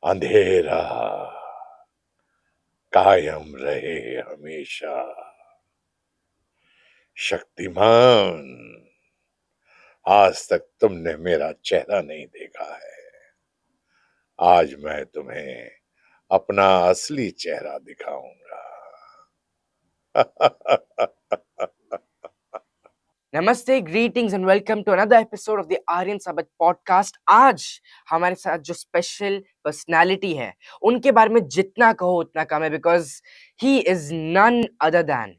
अंधेरा कायम रहे हमेशा। शक्तिमान, आज तक तुमने मेरा चेहरा नहीं देखा है। आज मैं तुम्हें अपना असली चेहरा दिखाऊंगा। नमस्ते, greetings and welcome to another episode of the Aryan Sabat podcast. आज हमारे साथ जो स्पेशल पर्सनालिटी है उनके बारे में जितना कहो उतना कम है, because he is none other than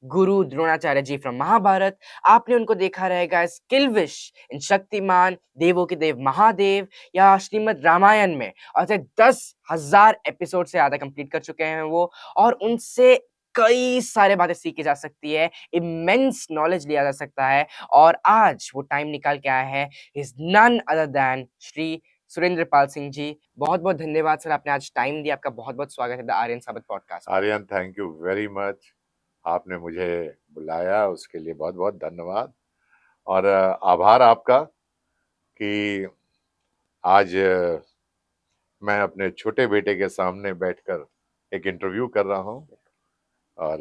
Guru Dronacharya ji from Mahabharat. आपने उनको देखा रहेगा एज किल्विश इन शक्तिमान, देवों के देव महादेव या श्रीमद् रामायण में, और 10,000 एपिसोड से ज्यादा कंप्लीट कर चुके हैं वो। और उनसे कई सारे बातें सीखी जा सकती है, इमेंस नॉलेज लिया जा सकता है। और आज वो टाइम निकाल के आया है, is none other than Shri Surendra Pal Singh ji. बहुत बहुत धन्यवाद सर, आपने आज टाइम दिया। आपका बहुत बहुत स्वागत है the Aryan Sabat podcast. Aryan, thank you very much. आपने मुझे बुलाया, उसके लिए बहुत बहुत धन्यवाद। और आभार आपका कि आज मैं अपने छोटे बेटे के सामने बैठकर एक इंटरव्यू कर रहा हूँ और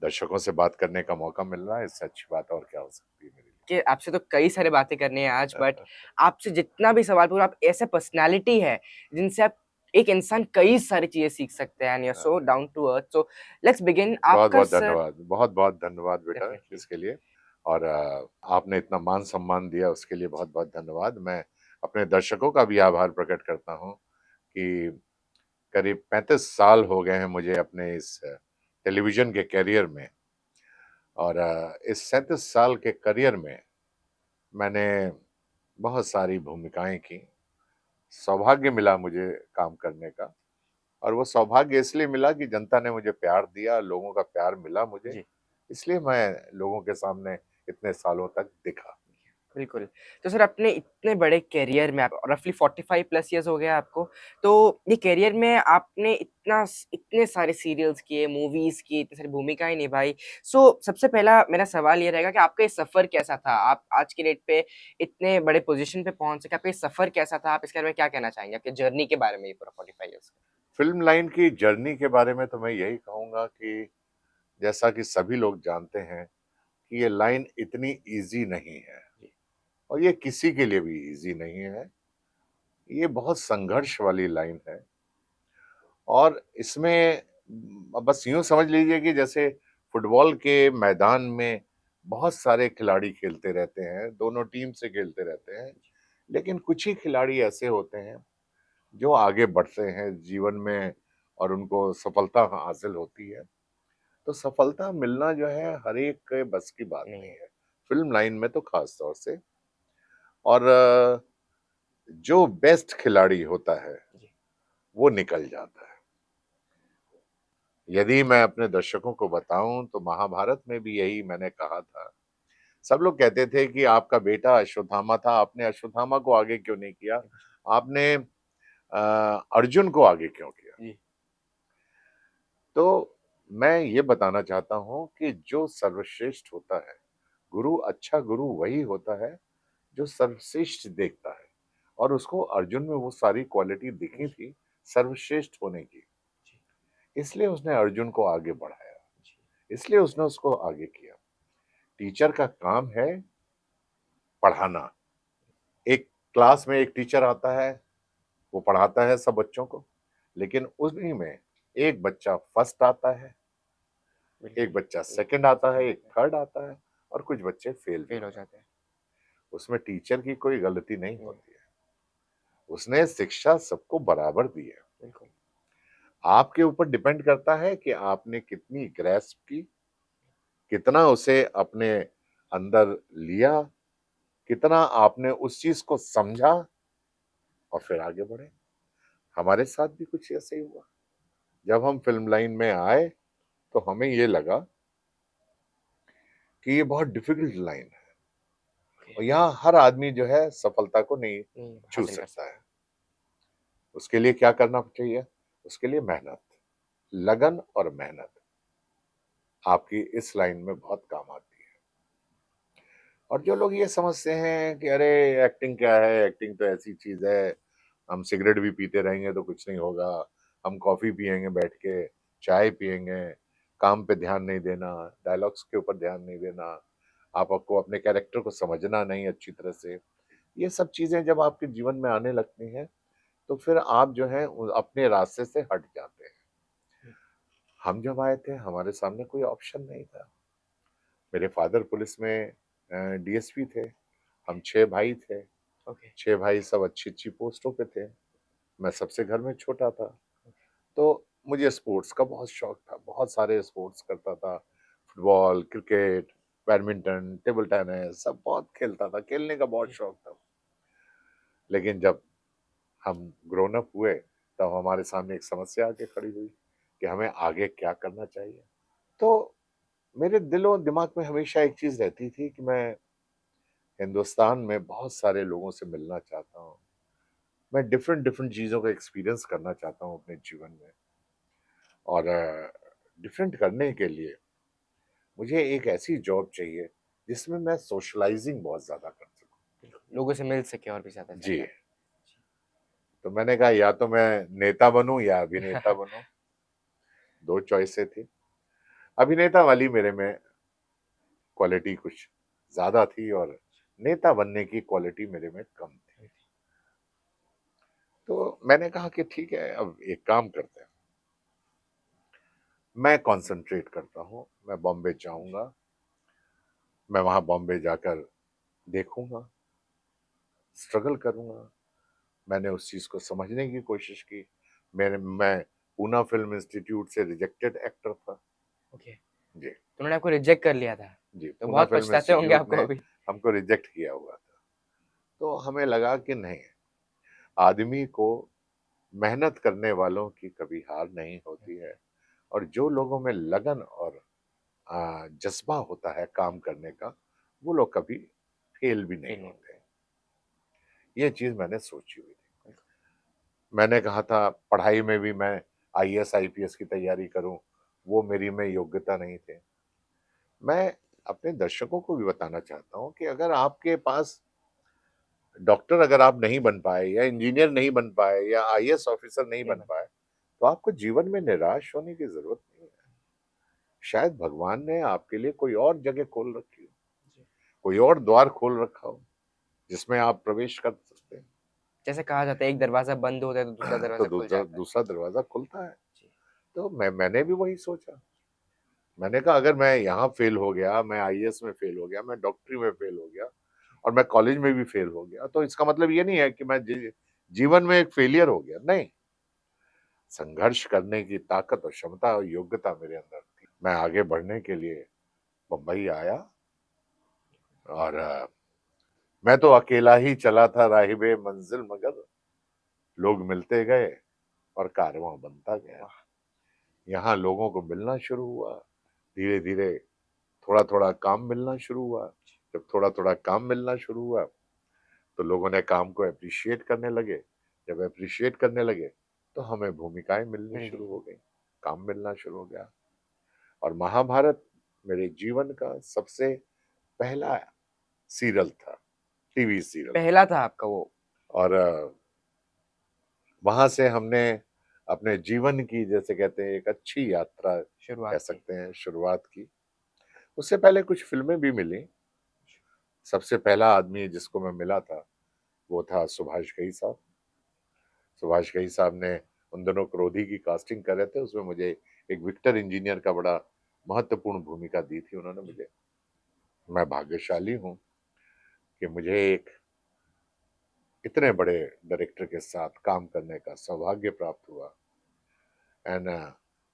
दर्शकों से बात करने का मौका मिल रहा है। इससे अच्छी बात और क्या हो सकती है मेरे लिए। कि आपसे तो कई सारे बातें करनी है आज, बट आपसे जितना भी सवाल पूरा, आप ऐसे पर्सनालिटी है जिनसे आप एक इंसान कई सारी चीजें सीख सकते हैं, and you are so down to earth. So let's begin. बहुत आपका बहुत सर धन्यवाद, बहुत बहुत धन्यवाद बेटा डेफिनेटली इसके लिए। और आपने इतना मान सम्मान दिया, उसके लिए बहुत बहुत धन्यवाद। मैं अपने दर्शकों का भी आभार प्रकट करता हूँ कि करीब 35 साल हो गए हैं मुझे अपने इस टेलीविजन के करियर में। और इस 37 साल के करियर में मैंने बहुत सारी भूमिकाएं की। सौभाग्य मिला मुझे काम करने का, और वो सौभाग्य इसलिए मिला कि जनता ने मुझे प्यार दिया, लोगों का प्यार मिला मुझे, जी, इसलिए मैं लोगों के सामने इतने सालों तक दिखा। बिल्कुल। तो सर, अपने इतने बड़े करियर में, आप रफली 45 प्लस इयर्स हो गया आपको, तो ये करियर में आपने इतने सारे सीरियल्स किए, मूवीज की, इतनी सारी भूमिकाएं निभाई। सो सबसे पहला मेरा सवाल ये रहेगा कि आपका ये सफर कैसा था? आप आज के डेट पे इतने बड़े पोजीशन पे पहुंच सके, आपका ये सफर कैसा था? आप इसके बारे में क्या कहना चाहेंगे, आपके जर्नी के बारे में, ये पूरा 45 इयर्स का? फिल्म लाइन की जर्नी के बारे में तो मैं यही कहूंगा कि जैसा कि सभी लोग जानते हैं कि ये लाइन इतनी इजी नहीं है, जी, और ये किसी के लिए भी इजी नहीं है। ये बहुत संघर्ष वाली लाइन है। और इसमें बस यूं समझ लीजिए कि जैसे फुटबॉल के मैदान में बहुत सारे खिलाड़ी खेलते रहते हैं, दोनों टीम से खेलते रहते हैं, लेकिन कुछ ही खिलाड़ी ऐसे होते हैं जो आगे बढ़ते हैं जीवन में और उनको सफलता हासिल होती है। तो सफलता मिलना जो है हर एक के बस की बात नहीं नहीं है। है, फिल्म लाइन में तो खास तौर से। और जो बेस्ट खिलाड़ी होता है जी, वो निकल जाता है। यदि मैं अपने दर्शकों को बताऊं तो महाभारत में भी यही मैंने कहा था। सब लोग कहते थे कि आपका बेटा अश्वत्थामा था, आपने अश्वत्थामा को आगे क्यों नहीं किया, आपने अर्जुन को आगे क्यों किया। जी, तो मैं ये बताना चाहता हूं कि जो सर्वश्रेष्ठ होता है, गुरु, अच्छा गुरु वही होता है जो सर्वश्रेष्ठ देखता है। और उसको अर्जुन में वो सारी क्वालिटी दिखी जी, थी सर्वश्रेष्ठ होने की, जी, इसलिए उसने अर्जुन को आगे बढ़ाया, जी, इसलिए उसने उसको आगे किया। टीचर का काम है पढ़ाना। एक क्लास में एक टीचर आता है, वो पढ़ाता है सब बच्चों को, लेकिन उन्हीं में एक बच्चा फर्स्ट आता है, एक बिल्कुल। बच्चा एक सेकंड आता है, सेकंड एक आता है, थर्ड आता है, और कुछ बच्चे फेल भी फेल हो हो जाते जाते हैं। हैं। उसमें टीचर की कोई गलती नहीं जी, होती है, उसने शिक्षा सबको बराबर दी है। बिल्कुल। आपके ऊपर डिपेंड करता है कि आपने कितनी ग्रैस्प की, कितना उसे अपने अंदर लिया, कितना आपने उस चीज को समझा और फिर आगे बढ़े। हमारे साथ भी कुछ ऐसे ही हुआ। जब हम फिल्म लाइन में आए तो हमें ये लगा कि ये बहुत डिफिकल्ट लाइन है, और यहाँ हर आदमी जो है सफलता को नहीं छू हासिल कर सकता सकते है। उसके लिए क्या करना चाहिए? उसके लिए मेहनत, लगन और मेहनत आपकी इस लाइन में बहुत काम आती है। और जो लोग ये समझते हैं कि अरे एक्टिंग क्या है, एक्टिंग तो ऐसी चीज है, हम सिगरेट भी पीते रहेंगे तो कुछ नहीं होगा, हम कॉफ़ी पिएंगे बैठ के, चाय पिएंगे, काम पे ध्यान नहीं देना, डायलॉग्स के ऊपर ध्यान नहीं देना, आपको अपने कैरेक्टर को समझना नहीं अच्छी तरह से। ये सब चीज़ें जब आपके जीवन में आने लगती हैं, तो फिर आप जो है अपने रास्ते से हट जाते हैं। हम जब आए थे हमारे सामने कोई ऑप्शन नहीं था। मेरे फादर पुलिस में डीएसपी थे, हम 6 भाई थे, ओके 6 भाई सब अच्छी-अच्छी पोस्टों पे थे। मैं सबसे घर में छोटा था। तो मुझे स्पोर्ट्स का बहुत शौक था, बहुत सारे स्पोर्ट्स करता था। Football, cricket, badminton, table tennis सब बहुत खेलता था, खेलने का बहुत शौक था। लेकिन जब हम ग्रोन अप हुए, तब हमारे सामने एक समस्या आके खड़ी हुई कि हमें आगे क्या करना चाहिए। तो मेरे दिलो दिमाग में हमेशा एक चीज़ रहती थी कि मैं हिंदुस्तान में बहुत सारे लोगों से मिलना चाहता हूँ। मैं डिफरेंट डिफरेंट चीज़ों का एक्सपीरियंस करना चाहता हूँ अपने जीवन में, और डिफरेंट करने के लिए मुझे एक ऐसी जॉब चाहिए जिसमें मैं सोशलाइजिंग बहुत ज़्यादा कर सकूँ। लोगों से मिल सके और भी ज्यादा जी, ज्यादा तो मैंने कहा या तो मैं नेता बनूं या अभिनेता बनूं, 2 चॉइसें थी। अभिनेता वाली मेरे में क्वालिटी कुछ ज़्यादा थी और नेता बनने की क्वालिटी मेरे में कम थी। तो मैंने कहा कि ठीक है, अब एक काम करते हैं, मैं कंसंट्रेट करता हूँ, मैं बॉम्बे जाऊंगा, मैं वहां बॉम्बे जाकर देखूंगा, स्ट्रगल करूंगा। मैंने उस चीज को समझने की कोशिश की। मैं पूना फिल्म इंस्टीट्यूट से रिजेक्टेड एक्टर था। ओके जी, तो उन्होंने आपको रिजेक्ट कर लिया था जी, तो पूना बहुत फिल्म पछताते होंगे इंस्टीट्यूट आपको ने अभी हमको रिजेक्ट किया हुआ था। तो हमें लगा कि नहीं, आदमी को मेहनत करने वालों की कभी हार नहीं होती है, और जो लोगों में लगन और जज्बा होता है काम करने का, वो लोग कभी फेल भी नहीं फिर नहीं होते। ये चीज मैंने सोची हुई थी। मैंने कहा था पढ़ाई में भी मैं आईएएस आईपीएस की तैयारी करूं, वो मेरी में योग्यता नहीं थे। मैं अपने दर्शकों को भी बताना चाहता हूं कि अगर आपके पास डॉक्टर अगर आप नहीं बन पाए, या इंजीनियर नहीं बन पाए, या आईएएस ऑफिसर नहीं नहीं बन बन पाए, तो आपको जीवन में निराश होने की जरूरत नहीं है। शायद भगवान ने आपके लिए कोई और जगह खोल रखी हो, जी। कोई और द्वार खोल रखा हो जिसमें आप प्रवेश कर सकते हैं। जैसे कहा जाता है एक दरवाजा बंद होता है तो दूसरा तो दरवाजा खुल दूसरा जाता है दूसरा दरवाजा खुलता है। जी तो मैंने भी वही सोचा। मैंने कहा अगर मैं यहाँ फेल हो गया, मैं आईएएस में फेल हो गया, मैं डॉक्टरी में फेल हो गया, और मैं कॉलेज में भी फेल हो गया, तो इसका मतलब ये नहीं है कि मैं जीवन में एक फेलियर हो गया। नहीं, संघर्ष करने की ताकत और क्षमता और योग्यता मेरे अंदर थी। मैं आगे बढ़ने के लिए बम्बई आया, और मैं तो अकेला ही चला था राहिबे मंजिल, मगर लोग मिलते गए और कारवां बनता गया। वाह यहाँ लोगों को मिलना शुरू हुआ, धीरे धीरे थोड़ा थोड़ा काम मिलना शुरू हुआ। जब थोड़ा थोड़ा काम मिलना शुरू हुआ, तो लोगों ने काम को अप्रिशिएट करने लगे। जब अप्रिशिएट करने लगे, तो हमें भूमिकाएं मिलनी मिल शुरू गई हो गई, काम मिलना शुरू हो गया। और महाभारत मेरे जीवन का सबसे पहला सीरियल था, टीवी सीरियल था। पहला था आपका वो और वहां से हमने अपने जीवन की, जैसे कहते हैं, एक अच्छी यात्रा कह शुरुआत की सकते हैं, शुरुआत की। उससे पहले कुछ फिल्में भी मिली। सबसे पहला आदमी जिसको मैं मिला था, वो था सुभाष घई साहब। सुभाष घई साहब ने उन दोनों क्रोधी की कास्टिंग कर रहे थे, उसमें मुझे एक विक्टर इंजीनियर का बड़ा महत्वपूर्ण भूमिका दी थी उन्होंने मुझे। मैं भाग्यशाली हूँ कि मुझे एक इतने बड़े डायरेक्टर के साथ काम करने का सौभाग्य प्राप्त हुआ। And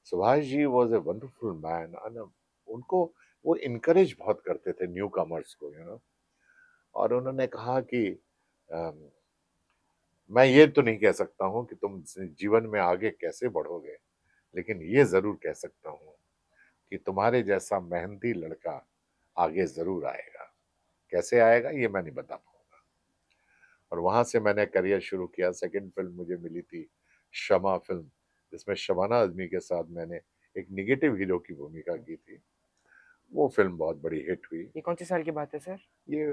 Subhash ji was a wonderful man. उनको वो इनकरेज बहुत करते थे न्यू कमर्स को, और उन्होंने कहा कि अम, मैं ये तो नहीं कह सकता हूँ कि तुम जीवन में आगे कैसे बढ़ोगे, लेकिन ये जरूर कह सकता हूँ कि तुम्हारे जैसा मेहनती लड़का आगे जरूर आएगा। कैसे आएगा ये मैं नहीं बता पाऊंगा। और वहां से मैंने करियर शुरू किया। सेकंड फिल्म मुझे मिली थी शमा फिल्म, जिसमें शबाना आजमी के साथ मैंने एक निगेटिव हीरो की भूमिका की थी। वो फिल्म बहुत बड़ी हिट हुई। ये कौन सी साल की बात है सर ये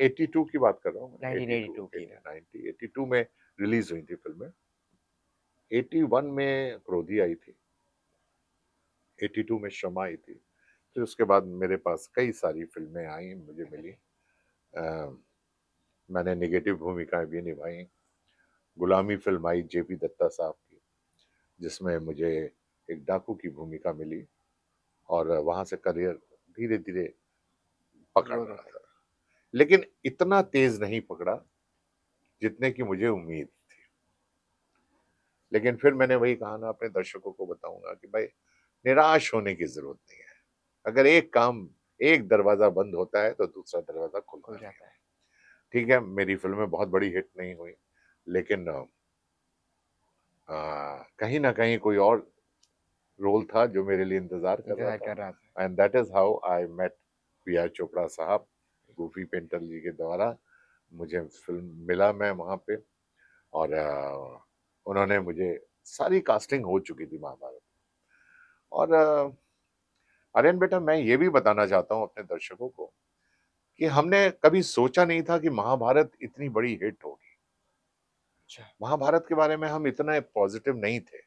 82 की बात कर रहा हूँ मैं, 82, 1982 की 90, 82 में रिलीज हुई थी फिल्में। 81 में क्रोधी आई थी, 82 में शमा आई थी, फिर उसके बाद मेरे पास कई सारी फिल्में आई, मुझे मिली। मैंने नेगेटिव भूमिकाएं भी निभाई। गुलामी फिल्म आई जेपी दत्ता साहब की, जिसमें मुझे एक डाकू की भूमिका मिली, और वहां से करियर धीरे धीरे पकड़ ग्रोथ रहा होता है। था, लेकिन इतना तेज नहीं पकड़ा जितने की मुझे उम्मीद थी। लेकिन फिर मैंने वही कहा ना, अपने दर्शकों को बताऊंगा कि भाई निराश होने की जरूरत नहीं है। अगर एक दरवाजा बंद होता है तो दूसरा दरवाजा खुलता खुल नहीं जाता है। है। ठीक है, मेरी फिल्में बहुत बड़ी हिट नहीं हुई, लेकिन कहीं ना कहीं कोई और रोल था जो मेरे लिए इंतजार कर रहा इंतजार था, कर रहा था। And that is how I met P R Chopra साहब। गूफी पेंटर जी के द्वारा मुझे फिल्म मिला, मैं वहां पे, और उन्होंने मुझे, सारी कास्टिंग हो चुकी थी महाभारत। और आर्यन बेटा, मैं ये भी बताना चाहता हूँ अपने दर्शकों को कि हमने कभी सोचा नहीं था कि महाभारत इतनी बड़ी हिट होगी। अच्छा। महाभारत के बारे में हम इतना पॉजिटिव नहीं थे।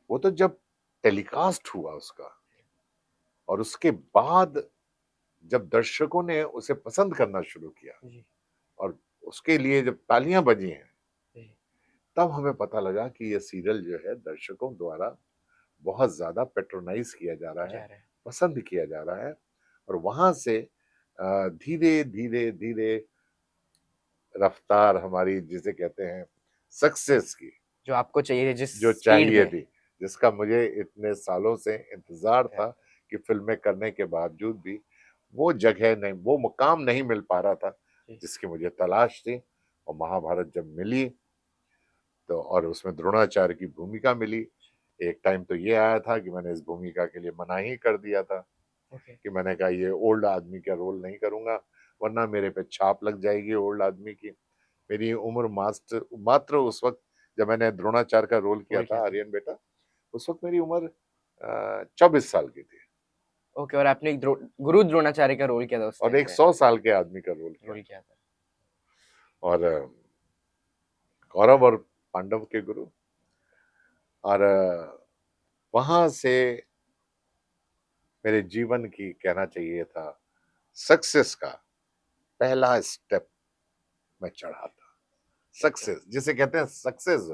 वो तो जब टेलीकास्ट हुआ उसका, और उसके बाद जब दर्शकों ने उसे पसंद करना शुरू किया, जी। और उसके लिए जब तालियां बजी हैं, जी। तब हमें पता लगा कि ये सीरियल जो है दर्शकों द्वारा बहुत ज्यादा पेट्रोनाइज किया जा रहा है, जा रहा है। पसंद किया जा रहा है। और वहां से धीरे धीरे धीरे रफ्तार हमारी, जिसे कहते हैं सक्सेस की, जो आपको चाहिए जिस जो स्पीड चाहिए में। थी, जिसका मुझे इतने सालों से इंतजार है। था, कि फिल्में करने के बावजूद भी वो जगह नहीं, वो मुकाम नहीं मिल पा रहा था जी। जिसकी मुझे तलाश थी। और महाभारत जब मिली, तो और उसमें द्रोणाचार्य की भूमिका मिली। एक टाइम तो ये आया था कि मैंने इस भूमिका के लिए मना ही कर दिया था, ओके। कि मैंने कहा ये ओल्ड आदमी का रोल नहीं करूंगा, वरना मेरे पे छाप लग जाएगी ओल्ड आदमी की। मेरी उम्र मात्र उस वक्त, जब मैंने द्रोणाचार्य का रोल किया रोल किया था था। आर्यन बेटा, उस वक्त मेरी उम्र 24 साल की थी, ओके, और आपने एक गुरु द्रोणाचार्य का रोल किया था उस और टाइम एक पे। 100 साल के आदमी का रोल किया रोल था। किया था। और कौरव और पांडव के गुरु। और वहां से मेरे जीवन की, कहना चाहिए था, सक्सेस का पहला स्टेप मैं चढ़ा था। अच्छा। सक्सेस जिसे कहते हैं, सक्सेस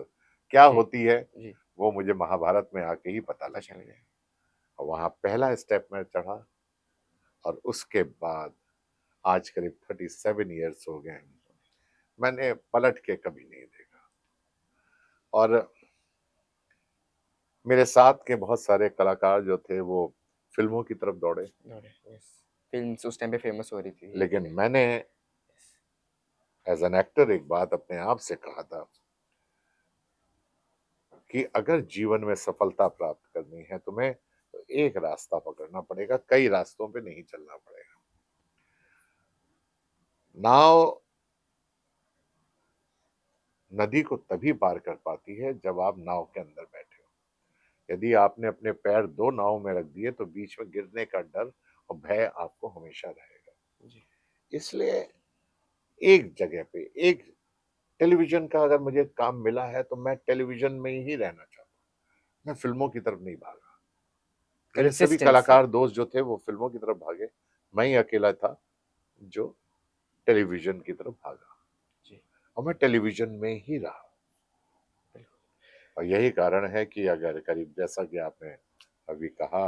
क्या जी। होती है, जी। वो मुझे महाभारत में आके ही पता पता लगी। चल गया। और वहां पहला स्टेप मैं चढ़ा, और उसके बाद आज करीब 37 ईयर्स हो गए हैं, मैंने पलट के कभी नहीं देखा। और मेरे साथ के बहुत सारे कलाकार जो थे वो फिल्मों की तरफ दौड़े, यस। फिल्म्स उस टाइम पे फेमस हो रही थी लेकिन धीरे-धीरे। मैंने यस। एज एन एक्टर एक बात अपने आप से कहा था, कि अगर जीवन में सफलता प्राप्त करनी है तुम्हें, तो एक रास्ता पकड़ना पड़ेगा, कई रास्तों पे नहीं चलना पड़ेगा। नाव नदी को तभी पार कर पाती है जब आप नाव के अंदर बैठे हो। यदि आपने अपने पैर दो नाव में रख दिए, तो बीच में गिरने का डर और भय आपको हमेशा रहेगा। जी। इसलिए एक जगह पे, एक टेलीविजन का अगर मुझे काम मिला है, तो मैं टेलीविजन में ही रहना चाहता हूँ, मैं फिल्मों की तरफ नहीं भागा। मेरे सभी कंसिस्टेंसी। कलाकार दोस्त जो थे वो फिल्मों की तरफ भागे, मैं ही अकेला था जो टेलीविजन की तरफ भागा, जी। और मैं टेलीविजन में ही रहा। बिल्कुल। और यही कारण है कि अगर करीब, जैसा कि आपने अभी कहा,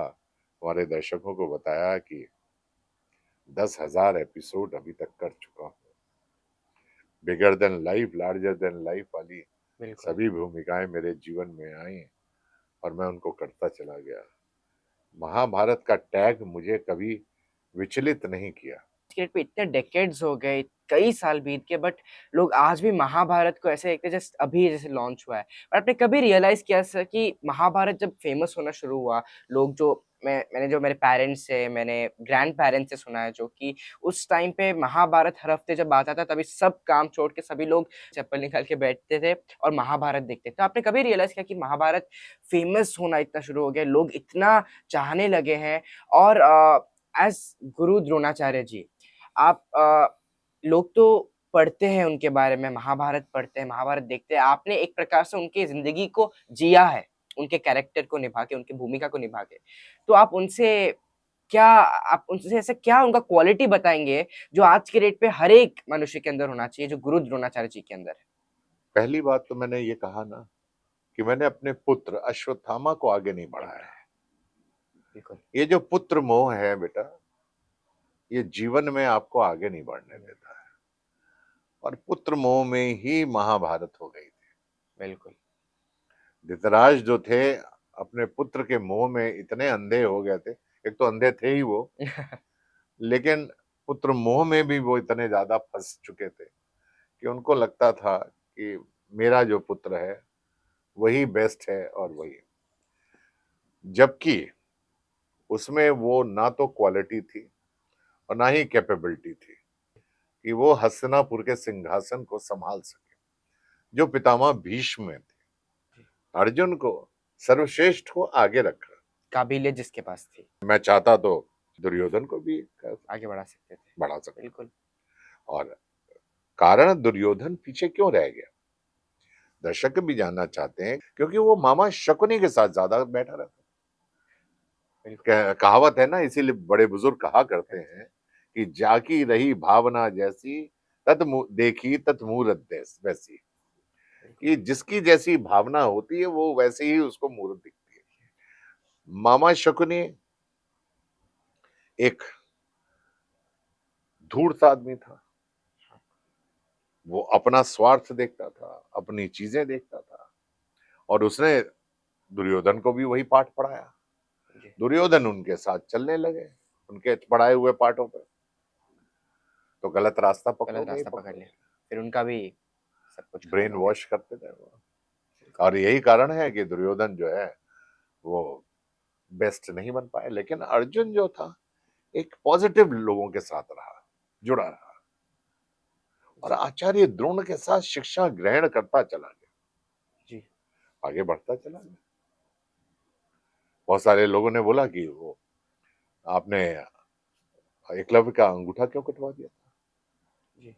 हमारे दर्शकों को बताया कि 10,000 एपिसोड अभी तक कर चुका हूँ। Bigger than life, larger than life वाली बिल्कुल। सभी भूमिकाएं मेरे जीवन में आई, और मैं उनको करता चला गया। महाभारत का टैग मुझे कभी विचलित नहीं किया। क्रिकेट पे इतने डेकेड्स हो गए, कई साल बीत गए, बट लोग आज भी महाभारत को ऐसे देखते हैं जस्ट अभी जैसे लॉन्च हुआ है। और आपने कभी रियलाइज किया सर कि महाभारत जब फेमस होना शुरू हुआ, लोग जो मैंने जो मेरे पेरेंट्स से, मैंने ग्रैंड पेरेंट्स से सुना है जो कि उस टाइम पे महाभारत हर हफ्ते जब आता था तभी सब काम छोड़ के सभी लोग चप्पल निकाल के बैठते थे और महाभारत देखते थे। तो आपने कभी रियलाइज किया कि महाभारत फेमस होना इतना शुरू हो गया, लोग इतना चाहने लगे हैं? और एज गुरु द्रोणाचार्य जी, आप लोग तो पढ़ते हैं उनके बारे में, महाभारत पढ़ते हैं, महाभारत देखते हैं, आपने एक प्रकार से उनकी ज़िंदगी को जिया है, उनके कैरेक्टर को निभा के, उनकी भूमिका को निभा के। तो आप उनसे ऐसा क्या उनका क्वालिटी बताएँगे, जो आज के डेट पे हर एक मनुष्य के अंदर होना चाहिए, जो गुरु द्रोणाचार्य जी के अंदर है? पहली बात तो मैंने ये कहा ना कि मैंने अपने पुत्र अश्वत्थामा को आगे नहीं बढ़ाया है। बिल्कुल। ये जो पुत्र मोह है बेटा, ये जीवन में आपको आगे नहीं बढ़ने देता है। और पुत्र मोह में ही महाभारत हो गई थी। बिल्कुल। धृतराज जो थे अपने पुत्र के मोह में इतने अंधे हो गए थे, एक तो अंधे थे ही वो, लेकिन पुत्र मोह में भी वो इतने ज्यादा फंस चुके थे कि उनको लगता था कि मेरा जो पुत्र है वही बेस्ट है और वही, जबकि उसमें वो ना तो क्वालिटी थी और ना ही कैपेबिलिटी थी कि वो हस्तिनापुर के सिंहासन को संभाल सके। जो पितामह भीष्म थे, अर्जुन को सर्वश्रेष्ठ को आगे रखा। काबिलियत जिसके पास थी, मैं चाहता तो दुर्योधन को भी आगे बढ़ा सकते थे। बढ़ा सकता। बिल्कुल। और कारण दुर्योधन पीछे क्यों रह गया, दर्शक भी जानना चाहते हैं, क्योंकि वो मामा शकुनी के साथ ज्यादा बैठा रहता। कहावत है ना, इसीलिए बड़े बुजुर्ग कहा करते हैं कि जाकी रही भावना जैसी तत देखी तत मूरत वैसी, कि जिसकी जैसी भावना होती है वो वैसे ही उसको मूर्त दिखती है। मामा शकुनी एक धूर्त आदमी था, वो अपना स्वार्थ देखता था, अपनी चीजें देखता था, और उसने दुर्योधन को भी वही पाठ पढ़ाया। दुर्योधन उनके साथ चलने लगे, उनके पढ़ाए हुए पाठों पर, तो गलत रास्ता गलत रास्ता पकड़ लिया, फिर उनका भी सब कुछ ब्रेन वॉश करते थे वो। और यही कारण है कि दुर्योधन जो है वो बेस्ट नहीं बन पाए। लेकिन अर्जुन जो था एक पॉजिटिव लोगों के साथ रहा, जुड़ा रहा, और आचार्य द्रोण के साथ शिक्षा ग्रहण करता चला गया जी, आगे बढ़ता चला गया। बहुत सारे लोगों ने बोला कि वो आपने एकलव्य का अंगूठा क्यों कटवा दिया था जी।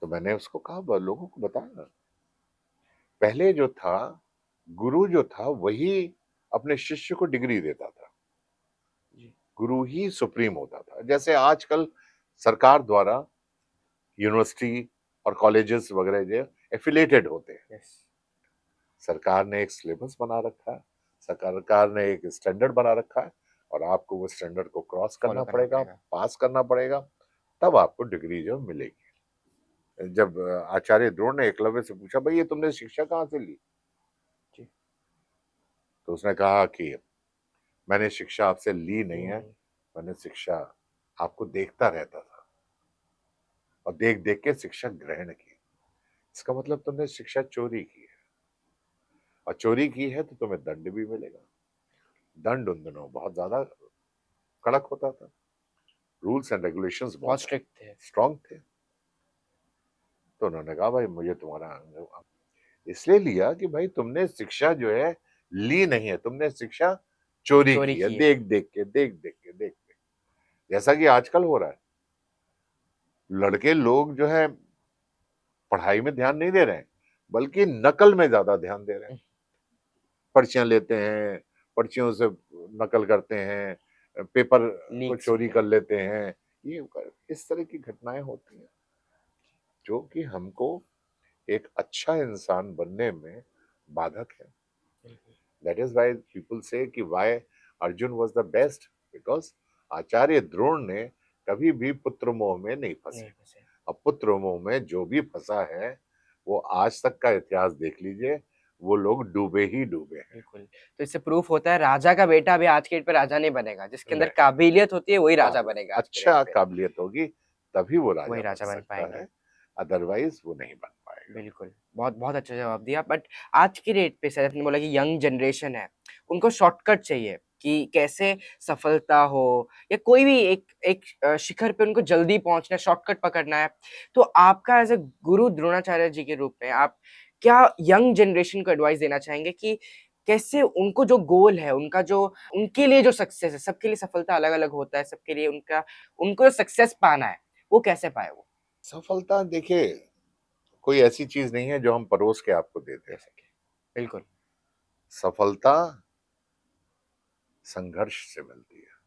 तो मैंने उसको कहा, लोगों को बताया, पहले जो था गुरु जो था वही अपने शिष्य को डिग्री देता था, गुरु ही सुप्रीम होता था। जैसे आजकल सरकार द्वारा यूनिवर्सिटी और कॉलेजेस वगैरह जो एफिलेटेड होते हैं, सरकार ने एक सिलेबस बना रखा है, सरकार ने एक स्टैंडर्ड बना रखा है, और आपको वो स्टैंडर्ड को क्रॉस करना पड़ेगा, पास करना पड़ेगा, तब आपको डिग्री जो मिलेगी। जब आचार्य द्रोण ने एकलव्य से पूछा, भाई ये तुमने शिक्षा कहाँ से ली, तो उसने कहा कि मैंने शिक्षा आपसे ली नहीं है, मैंने शिक्षा आपको देखता रहता था और देख देख के शिक्षा ग्रहण की। इसका मतलब तुमने शिक्षा चोरी की है, और चोरी की है तो तुम्हें दंड भी मिलेगा। दंड उन दिनों बहुत ज्यादा कड़क होता था, रूल्स एंड रेगुलेशंस बहुत स्ट्रिक्ट थे, स्ट्रॉन्ग थे। तो उन्होंने कहा, भाई मुझे तुम्हारा इसलिए लिया कि भाई तुमने शिक्षा जो है ली नहीं है, तुमने शिक्षा चोरी की है, देख देख के। जैसा कि आजकल हो रहा है, लड़के लोग जो है पढ़ाई में ध्यान नहीं दे रहे हैं, बल्कि नकल में ज्यादा ध्यान दे रहे हैं। पर्चियां लेते हैं, पर्चियों से नकल करते हैं, पेपर को चोरी कर लेते हैं। ये इस तरह की घटनाएं होती हैं, जो कि हमको एक अच्छा इंसान बनने में बाधक है। That is why people say कि why Arjun was the best, because Acharya Drona ने कभी भी पुत्र मोह में नहीं फंसे। अब पुत्र मोह में जो भी फंसा है, वो आज तक का इतिहास देख लीजिए, वो लोग डूबे ही डूबे हैं। बिल्कुल। तो इससे प्रूफ होता है राजा का बेटा भी आज के डेट पे राजा नहीं बनेगा, जिसके अंदर काबिलियत होती है वही राजा बनेगा। अच्छा काबिलियत होगी तभी वो राजा बन पाएंगे, अदरवाइज वो नहीं बन पाएगा। बिल्कुल, बहुत बहुत अच्छा जवाब दिया। बट आज की डेट पे शायद आपने बोला कि यंग जनरेशन है, उनको शॉर्टकट चाहिए कि कैसे सफलता हो या कोई भी एक शिखर पे उनको जल्दी पहुंचना है, शॉर्टकट पकड़ना है। तो आपका एज अ गुरु द्रोणाचार्य जी के रूप में आप क्या यंग जनरेशन को एडवाइस देना चाहेंगे कि कैसे उनको जो गोल है, उनका जो उनके लिए जो सक्सेस है, सबके लिए सफलता अलग-अलग होता है, सबके लिए उनको जो सक्सेस पाना है, वो कैसे पाए वो? सफलता देखिए कोई ऐसी चीज नहीं है जो हम परोस के आपको देते दे हैं। सके। बिल्कुल, सफलता संघर्ष से मिलती है।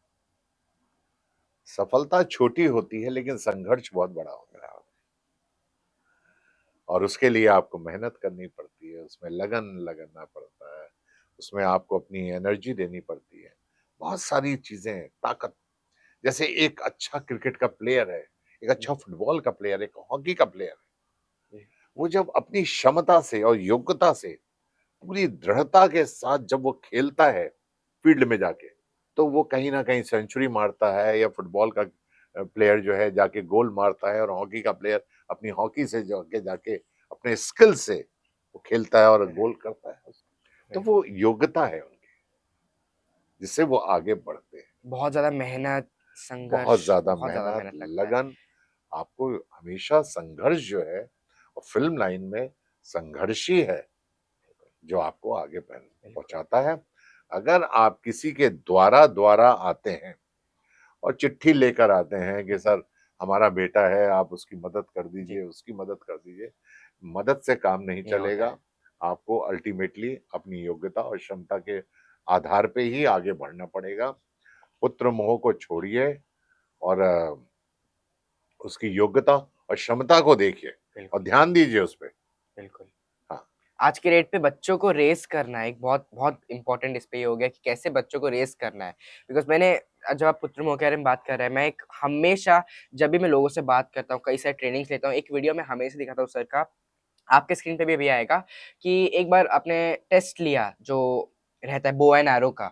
सफलता छोटी होती है लेकिन संघर्ष बहुत बड़ा होता है, और उसके लिए आपको मेहनत करनी पड़ती है, उसमें लगन लगाना पड़ता है, उसमें आपको अपनी एनर्जी देनी पड़ती है, बहुत सारी चीजें, ताकत। जैसे एक अच्छा क्रिकेट का प्लेयर है, एक अच्छा फुटबॉल का प्लेयर, एक हॉकी का प्लेयर है, जी, वो जब अपनी क्षमता से और योग्यता से पूरी दृढ़ता के साथ जब वो खेलता है फील्ड में जाके, तो वो कहीं ना कहीं सेंचुरी मारता है, या फुटबॉल का प्लेयर जो है जाके गोल मारता है, और हॉकी का प्लेयर अपनी हॉकी से जाके जाके अपने स्किल से वो खेलता है और गोल करता है। तो वो योग्यता है उनकी, जिससे वो आगे बढ़ते हैं। बहुत ज़्यादा मेहनत, बहुत संघर्ष, ज्यादा बहुत ज़्यादा मेहनत, मेहनत लगता है। लगन, आपको हमेशा संघर्ष जो है, और फिल्म लाइन में संघर्ष ही है जो आपको आगे बिल्कुल, पहुंचाता है। अगर आप किसी के द्वारा द्वारा आते हैं और चिट्ठी लेकर आते हैं कि सर हमारा बेटा है, आप उसकी मदद कर जी, दीजिए, उसकी मदद कर दीजिए, मदद से काम नहीं नहीं होता चलेगा। है। आपको अल्टीमेटली अपनी योग्यता और क्षमता के आधार पे ही आगे बढ़ना पड़ेगा। पुत्र मोह को छोड़िए, और उसकी योग्यता और क्षमता को देखिए, और बिल्कुल, ध्यान दीजिए उस पे। बिल्कुल। हाँ, आज के डेट पे बच्चों को रेज़ करना एक बहुत बहुत इम्पोर्टेंट इस पे ये हो गया कि कैसे बच्चों को रेज़ करना है। बिकॉज़ मैंने जब आप पुत्र मोह के बारे में बात कर रहे हैं, मैं एक हमेशा जब भी मैं लोगों से बात करता हूँ, कई सारे ट्रेनिंग्स लेता हूँ, एक वीडियो मैं हमेशा दिखाता हूँ सर का, आपके स्क्रीन पे भी अभी आएगा कि एक बार आपने टेस्ट लिया जो रहता है बो एंड एरो का,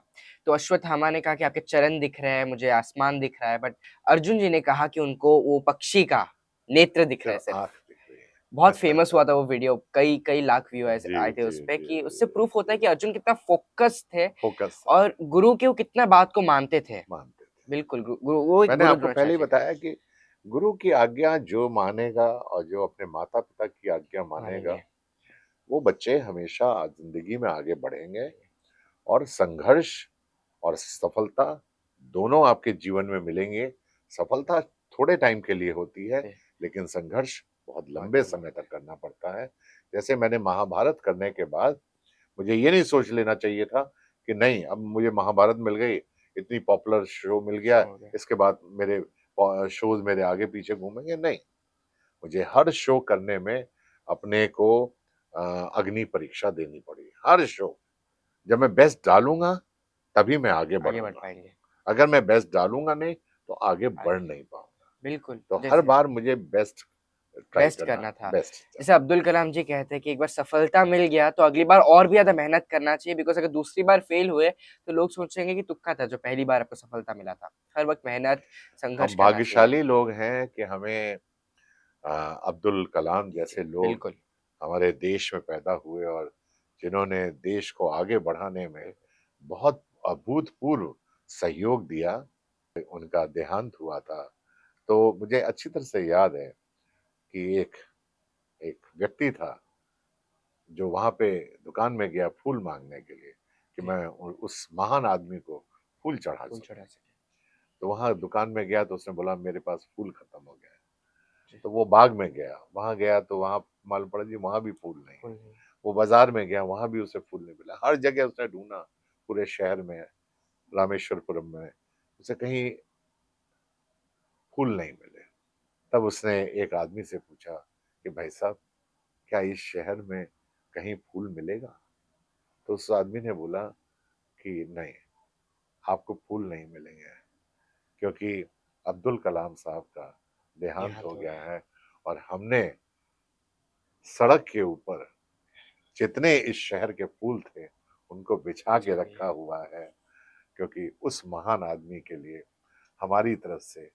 तो अश्वत्थामा ने कहा कि आपके चरण दिख रहे हैं, मुझे आसमान दिख रहा है, बट अर्जुन जी ने कहा कि उनको वो पक्षी का नेत्र दिख रहा है सिर्फ सिर्फ। आंख दिख रही बहुत है। फेमस हुआ था वो वीडियो, कई कई लाख व्यूअर्स जी आए थे जी उसपे जी कि जी उससे प्रूफ होता है कि अर्जुन कितना फ़ोकस थे फोकस और गुरु की वो कितना बात को मानते थे। मानते थे। बिल्कुल, वो एक मैंने गुरु आपको पहले ही द्रोणाचार्य थे। बताया कि गुरु की आज्ञा जो मानेगा, और जो अपने माता पिता की आज्ञा मानेगा, मानेंगे। वो बच्चे हमेशा जिंदगी में आगे बढ़ेंगे। और संघर्ष और सफलता दोनों आपके जीवन में मिलेंगे। सफलता थोड़े टाइम के लिए होती है, जी, लेकिन संघर्ष बहुत बहुत लंबे लंबा समय होता तक है। करना पड़ता है। जैसे मैंने महाभारत करने के बाद मुझे ये नहीं सोच लेना चाहिए था कि नहीं, अब मुझे महाभारत मिल गई, इतनी पॉपुलर शो मिल शो गया, हो गया। इसके बाद मेरे शोज मेरे आगे पीछे घूमेंगे, नहीं। मुझे हर शो करने में अपने को अग्नि परीक्षा देनी पड़ी, हर शो। जब मैं बेस्ट डालूंगा तभी मैं आगे आगे बढ़ बढ़ूंगा। पाएँगे। अगर मैं बेस्ट डालूंगा नहीं तो आगे बढ़ आगे नहीं पाऊंगा। बिल्कुल, तो हर जैसे बार मुझे बेस्ट ट्राई बेस्ट करना, करना था। बेस्ट जैसे अब्दुल कलाम जी कहते हैं कि एक बार सफलता मिल गया तो अगली बार और भी ज़्यादा मेहनत करना चाहिए बिकॉज़ अगर दूसरी बार फेल हुए तो लोग सोचेंगे कि तुक्का था जो पहली बार आपको सफलता मिला था। हर वक़्त मेहनत, संघर्ष हम करना चाहिए। भाग्यशाली लोग हैं कि हमें अब्दुल कलाम जी, जैसे लोग बिल्कुल। हमारे देश में पैदा हुए, और जिन्होंने देश को आगे बढ़ाने में बहुत अभूतपूर्व सहयोग दिया। उनका देहांत हुआ था, तो मुझे अच्छी तरह से याद है कि एक एक व्यक्ति था जो वहां पे दुकान में गया फूल मांगने के लिए, कि जी, मैं उस महान आदमी को फूल चढ़ा फूल सकूं। चढ़ा सके। तो वहां दुकान में गया तो उसने बोला मेरे पास फूल खत्म हो गया है। जी, तो वो बाग में गया, वहां गया तो वहां मालूम पड़ा जी वहां भी फूल नहीं है। फूल नहीं। वो बाजार में गया, वहां भी उसे फूल नहीं मिला। हर जगह उसने ढूंढा, पूरे शहर में, रामेश्वरपुरम में, उसे कहीं फूल नहीं मिले। तब उसने एक आदमी से पूछा कि भाई साहब, क्या इस शहर में कहीं फूल मिलेगा? तो उस आदमी ने बोला कि नहीं, आपको फूल नहीं मिलेंगे, क्योंकि अब्दुल कलाम साहब का देहांत देहांत हो हो गया गया है। है, और हमने सड़क के ऊपर जितने इस शहर के फूल थे उनको बिछा के बिछा दिया। रखा हुआ है, क्योंकि उस महान आदमी के लिए हमारी तरफ से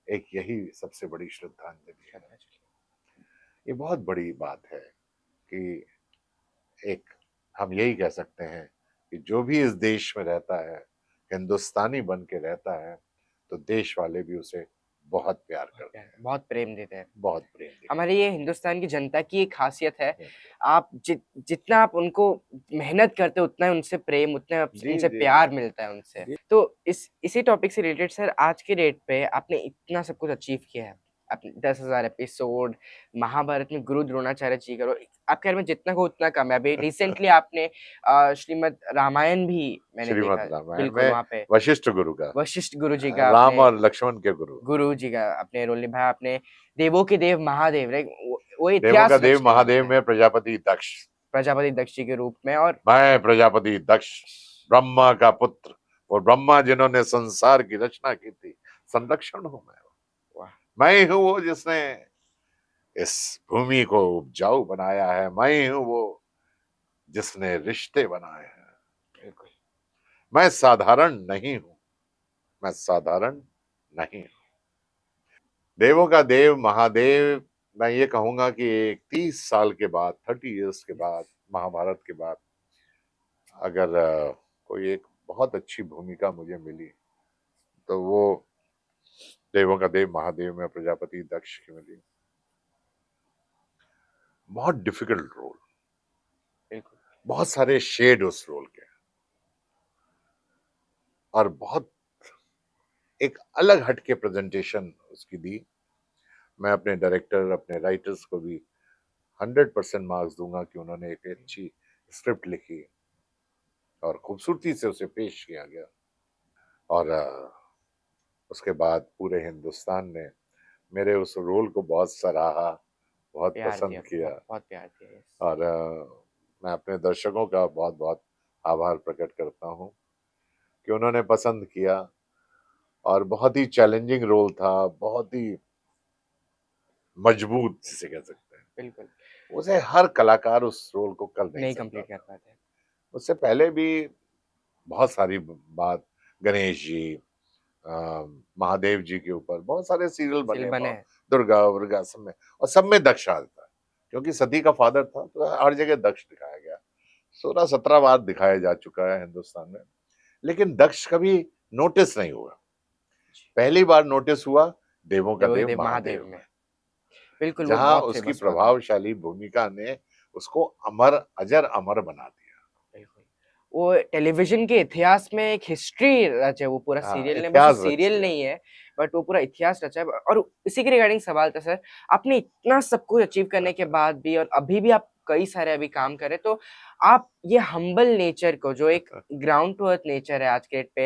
एक यही सबसे बड़ी श्रद्धांजलि है। श्रद्धांजलि। ये बहुत बड़ी बात है कि एक, हम यही कह सकते हैं कि जो भी इस देश में रहता है, हिंदुस्तानी बन के रहता है, तो देश वाले भी उसे बहुत प्यार बहुत करते प्यार हैं, बहुत प्रेम देते हैं। बहुत प्रेम हमारे ये हिंदुस्तान की जनता की एक ख़ासियत है, दिखाते हैं। आप जितना आप उनको मेहनत करते हो, उतना उनसे प्रेम, उतना जी उनसे जी जी प्यार मिलता है उनसे। जी। तो इसी टॉपिक से रिलेटेड सर आज के डेट पे आपने इतना सब कुछ अचीव किया है। अपने 10,000 एपिसोड, महाभारत में गुरु द्रोणाचार्य जी का रोल, आपके बारे में जितना कहो उतना कम है। अभी रिसेंटली आपने श्रीमद् रामायण भी मैंने देखा श्रीमद् है, रामायण बिल्कुल में वहाँ पे वशिष्ठ गुरु का, वशिष्ठ गुरु जी का राम आपने और लक्ष्मण के गुरु, गुरु जी का आपने रोल निभाया, आपने देवों के देव महादेव, लाइक वो देवों का इतिहास देव रचने वाले महादेव हैं, में प्रजापति दक्ष, प्रजापति दक्ष जी के रूप में। और मैं प्रजापति दक्ष, ब्रह्मा का पुत्र, और ब्रह्मा जिन्होंने संसार की रचना की थी, संरक्षण हूं मैं। वाह, मैं ही हूं वो जिसने इस भूमि को उपजाऊ बनाया है, मैं ही हूं वो जिसने रिश्ते बनाए हैं। बिल्कुल मैं साधारण नहीं हूं, मैं साधारण नहीं हूं। देवों का देव महादेव, मैं ये कहूंगा कि एक 30 साल के बाद, 30 इयर्स के बाद, महाभारत के बाद, अगर कोई एक बहुत अच्छी भूमिका मुझे मिली तो वो देवों का देव महादेव में प्रजापति दक्ष की मिली। बहुत डिफिकल्ट रोल, बिल्कुल बहुत सारे शेड उस रोल के, और बहुत एक अलग हटके प्रेजेंटेशन उसकी दी। मैं अपने डायरेक्टर, अपने राइटर्स को भी 100% मार्क्स दूंगा कि उन्होंने एक अच्छी स्क्रिप्ट लिखी और खूबसूरती से उसे पेश किया गया। और उसके बाद पूरे हिंदुस्तान ने मेरे उस रोल को बहुत सराहा, बहुत प्यार पसंद दिया, किया। बहुत प्यार दिया, yes। और मैं अपने दर्शकों का बहुत बहुत आभार प्रकट करता हूँ कि उन्होंने पसंद किया। और बहुत ही चैलेंजिंग रोल था, बहुत ही मजबूत जिसे कह सकते हैं। बिल्कुल उसे हर कलाकार उस रोल को कर नहीं नहीं सकता कंप्लीट कर था। पाते हैं। उससे पहले भी बहुत सारी बात, गणेश जी, महादेव जी के ऊपर बहुत सारे सीरियल सीरियल बने, बने हैं, दुर्गा वर्गा सब में, और सब में दक्ष था, क्योंकि सती का फादर था तो हर जगह दक्ष दिखाया गया। 16-17 बार दिखाया जा चुका है हिंदुस्तान में, लेकिन दक्ष कभी नोटिस नहीं हुआ। पहली बार नोटिस हुआ देवों का देवों के देव देव महादेव महादेव में, में। बिल्कुल वो जहां बहुत उसकी फेमस हुआ था। प्रभावशाली भूमिका ने उसको अमर, अजर अमर बना दिया। बिल्कुल। वो टेलीविज़न के इतिहास में एक हिस्ट्री रचा है वो पूरा हाँ, सीरियल ने, बस वो इतिहास रच सीरियल दिया। नहीं है, बट वो पूरा इतिहास रचा है। और इसी के रिगार्डिंग सवाल था सर, आपने इतना सब कुछ अचीव करने के बाद भी और अभी भी आप कई सारे अभी काम कर रहे हैं, तो आप ये हम्बल नेचर को, जो एक ग्राउंड टू अर्थ नेचर है आज के डेट पे,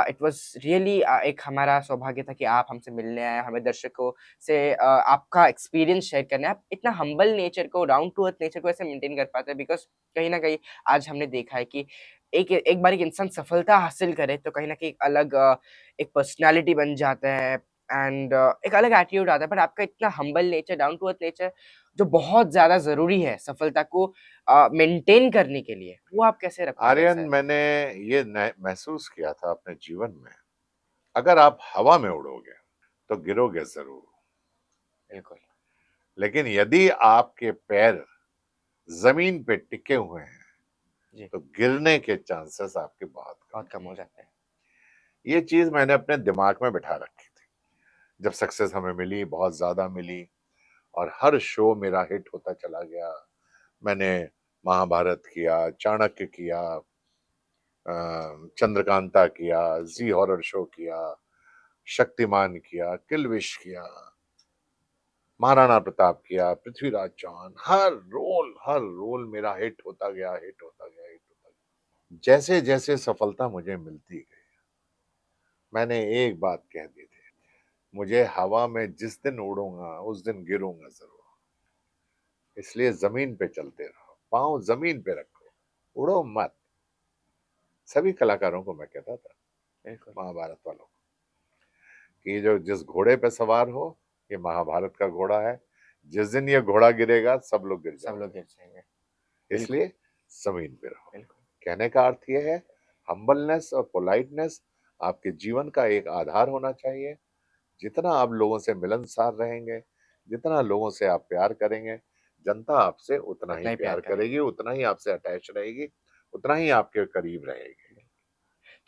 इट वाज़ रियली एक हमारा सौभाग्य था कि आप हमसे मिलने आए, हमें दर्शकों से आपका एक्सपीरियंस शेयर करना है। आप इतना हम्बल नेचर को, डाउन टू अर्थ नेचर को ऐसे मेंटेन कर पाते हैं, बिकॉज़ कहीं न कहीं आज हमने देखा है कि एक एक बार एक इंसान सफलता हासिल करे तो कहीं न कहीं एक अलग एक पर्सनैलिटी बन जाता है, एंड एक अलग एटीट्यूड आता है। बट आपका इतना humble nature, down to earth nature, जो बहुत ज़्यादा ज़रूरी है सफलता को मेंटेन करने के लिए, वो आप कैसे रख पा रहे हैं आर्यन, सर? मैंने ये महसूस किया था अपने जीवन में, अगर आप हवा में उड़ोगे तो गिरोगे जरूर, बिल्कुल, लेकिन यदि आपके पैर जमीन पे टिके हुए हैं जी, तो गिरने के चांसेस आपके बहुत बहुत कम कम हो जाता है। हैं। ये चीज मैंने अपने दिमाग में बिठा रखी थी। जब सक्सेस हमें मिली, बहुत ज्यादा मिली, और हर शो मेरा हिट होता चला गया। मैंने महाभारत किया, चाणक्य किया, चंद्रकांता किया, जी, जी हॉरर शो किया, शक्तिमान किया, किलविश किया, महाराणा प्रताप किया, पृथ्वीराज चौहान, हर रोल मेरा हिट होता गया, हिट होता गया, हिट होता गया। जैसे जैसे सफलता मुझे मिलती गई, मैंने एक बात कह दी थी, मुझे हवा में जिस दिन उड़ूंगा उस दिन गिरूंगा जरूर। इसलिए जमीन पे चलते रहो, पांव जमीन पे रखो, उड़ो मत। सभी कलाकारों को मैं कहता था, बिल्कुल, महाभारत वालों को, कि जो जिस घोड़े पे सवार हो, ये महाभारत का घोड़ा है, जिस दिन ये घोड़ा गिरेगा सब लोग गिर सब लोग जाओगे, गिर जाएँगे। बिल्कुल, इसलिए जमीन पे रहो। बिल्कुल, कहने का अर्थ यह है, हम्बलनेस और पोलाइटनेस आपके जीवन का एक आधार होना चाहिए। जितना आप लोगों से मिलनसार रहेंगे, जितना लोगों से आप प्यार करेंगे, जनता आपसे उतना ही उतना ही प्यार प्यार करेगी। करेगी, उतना ही आपसे अटैच रहेगी, उतना ही आपके करीब रहेगी।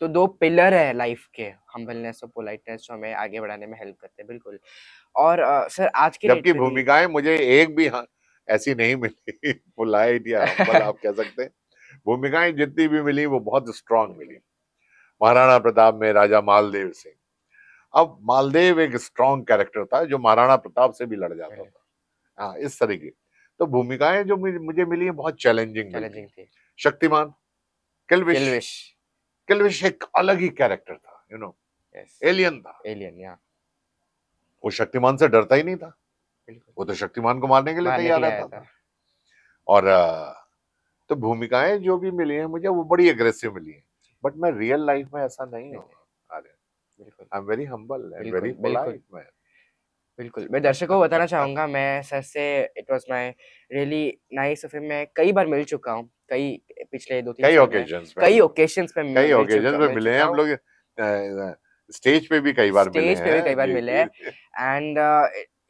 तो 2 पिलर है लाइफ के, हम्बलनेस और पोलाइटनेस, जो हमें आगे बढ़ाने में हेल्प करते हैं, बिल्कुल। और सर आज के डेट जबकि पे भी भूमिकाएं मुझे एक भी ऐसी नहीं मिली पोलाइट या हम्बल आप कह सकते हैं। भूमिकाएं जितनी भी मिली वो बहुत स्ट्रांग मिली। महाराणा प्रताप में राजा मालदेव सिंह, अब मालदेव एक स्ट्रॉन्ग कैरेक्टर था जो महाराणा प्रताप से भी लड़ जाता पहले था। हाँ, इस तरीके तो भूमिकाएं जो मुझे मिली है बहुत चैलेंजिंग मिलती चैलेंजिंग हैं। थी। शक्तिमान, किल्विश। किल्विश, किल्विश एक अलग ही कैरेक्टर था, यस, एलियन था। एलियन, या वो शक्तिमान से डरता ही नहीं था, बिल्कुल, वो तो शक्तिमान को मारने के लिए मारने के तैयार लिए आया रहता था। था। और तो भूमिकाएं जो भी मिली हैं मुझे वो बड़ी एग्रेसिव मिली हैं, बट मैं रियल लाइफ में ऐसा नहीं नहीं, हूँ। नहीं, अरे, बिल्कुल, I am very humble and very बिल्कुल, बिल्कुल, पोलाइट मैन। बिल्कुल। मैं दर्शकों को बताना चाहूँगा, मैं सर से it was my really nice of him. मैं कई बार मिल चुका हूँ, कई पिछले 2-3 कई साल में, ओकेजन्स में हम कई लोग ओकेशंस पे कई ओकेजन्स में मिल मिले हैं चुका हम हूँ। लोग। स्टेज पे भी कई बार मिले स्टेज पे भी कई हैं। बार जी मिले जी हैं एंड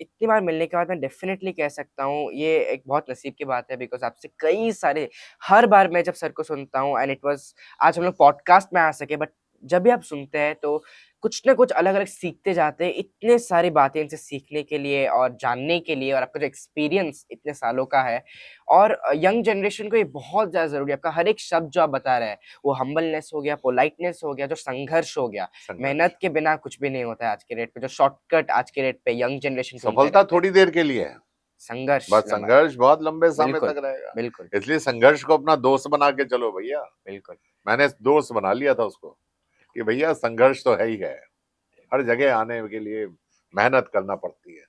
इतनी बार मिलने के बाद मैं डेफिनेटली कह सकता हूँ ये एक बहुत नसीब की बात है बिकॉज़ आपसे कई सारे हर बार मैं जब सर को सुनता हूँ एंड इट वाज़ आज हम लोग पॉडकास्ट में आ सके बट जब भी आप सुनते हैं तो कुछ ना कुछ अलग-अलग सीखते जाते हैं। इतने सारी बातें इनसे सीखने के लिए और जानने के लिए और आपका जो एक्सपीरियंस इतने सालों का है और यंग जनरेशन को ये बहुत ज़्यादा ज़रूरी है। आपका हर एक शब्द जो आप बता रहे हैं, वो हम्बलनेस हो गया, पोलाइटनेस हो गया, जो संघर्ष हो गया, संघर्ष। मेहनत के बिना कुछ भी नहीं होता है आज के डेट पे, जो शॉर्टकट आज के डेट पे यंग जनरेशन ढूँढते सफलता रहते हैं। थोड़ी देर के लिए है, संघर्ष बस लंबा संघर्ष बहुत लंबे समय बिल्कुल, तक रहेगा। बिल्कुल, इसलिए संघर्ष को अपना दोस्त बना के चलो भैया। बिल्कुल, मैंने दोस्त बना लिया था उसको कि भैया संघर्ष तो है ही है, हर जगह आने के लिए मेहनत करना पड़ती है।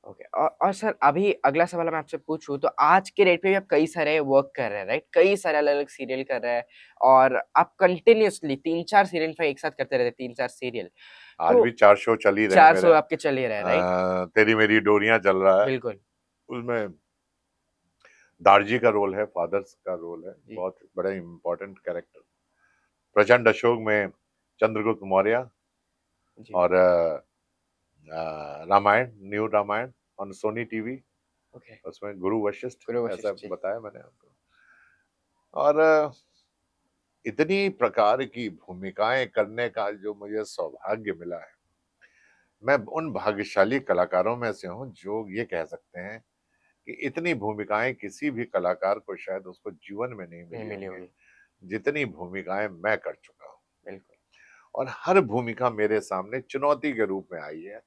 ओके और सर अभी अगला सवाल मैं आपसे पूछूँ तो आज के डेट पे भी आप कई सारे वर्क कर रहे हैं, राइट? कई सारे अलग-अलग सीरियल कर रहे हैं और आप कंटिन्यूअसली 3-4 सीरियल इनफैक्ट एक साथ करते रहते हैं, 3-4 सीरियल। आज तो भी 4 शो चल ही रहे हैं 4 मेरे। शो आपके चल ही रहे हैं, राइट? तेरी मेरी डोरियां चल रहा है, बिल्कुल, उसमें दारजी का रोल है, फादर्स का रोल है, जी, बहुत बड़ा इम्पोर्टेंट कैरेक्टर। प्रचंड अशोक में चंद्रगुप्त मौर्य जी, और Ramayan, new Ramayan on Sony TV, okay, उसमें गुरु वशिष्ठ गुरु ऐसा वशिष्ठ जी, बताया मैंने आपको। और इतनी प्रकार की भूमिकाएं करने का जो मुझे सौभाग्य मिला है, मैं उन भाग्यशाली कलाकारों में से हूँ जो ये कह सकते हैं कि इतनी भूमिकाएं किसी भी कलाकार को शायद उसको जीवन में नहीं नहीं मिली मिली होंगी होगी, जितनी भूमिकाएं मैं कर चुका हूँ। बिल्कुल, और हर भूमिका मेरे सामने चुनौती के रूप में आई है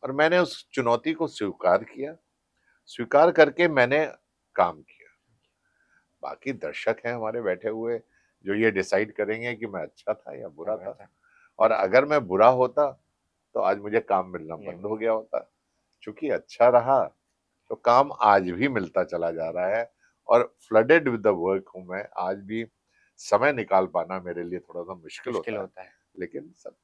और मैंने उस चुनौती को स्वीकार किया, स्वीकार करके मैंने काम किया। बाकी दर्शक हैं हमारे बैठे हुए जो ये डिसाइड करेंगे कि मैं अच्छा था या क्या बुरा बात था। है, और बिल्कुल, अगर मैं बुरा होता तो आज मुझे काम मिलना नहीं बंद हो मिली, गया होता। चूंकि अच्छा रहा तो काम आज भी मिलता चला जा रहा है और फ्लडेड विद द वर्क हूं मैं आज भी। समय निकाल पाना मेरे लिए थोड़ा सा मुश्किल मुश्किल होता है, होता है, लेकिन सब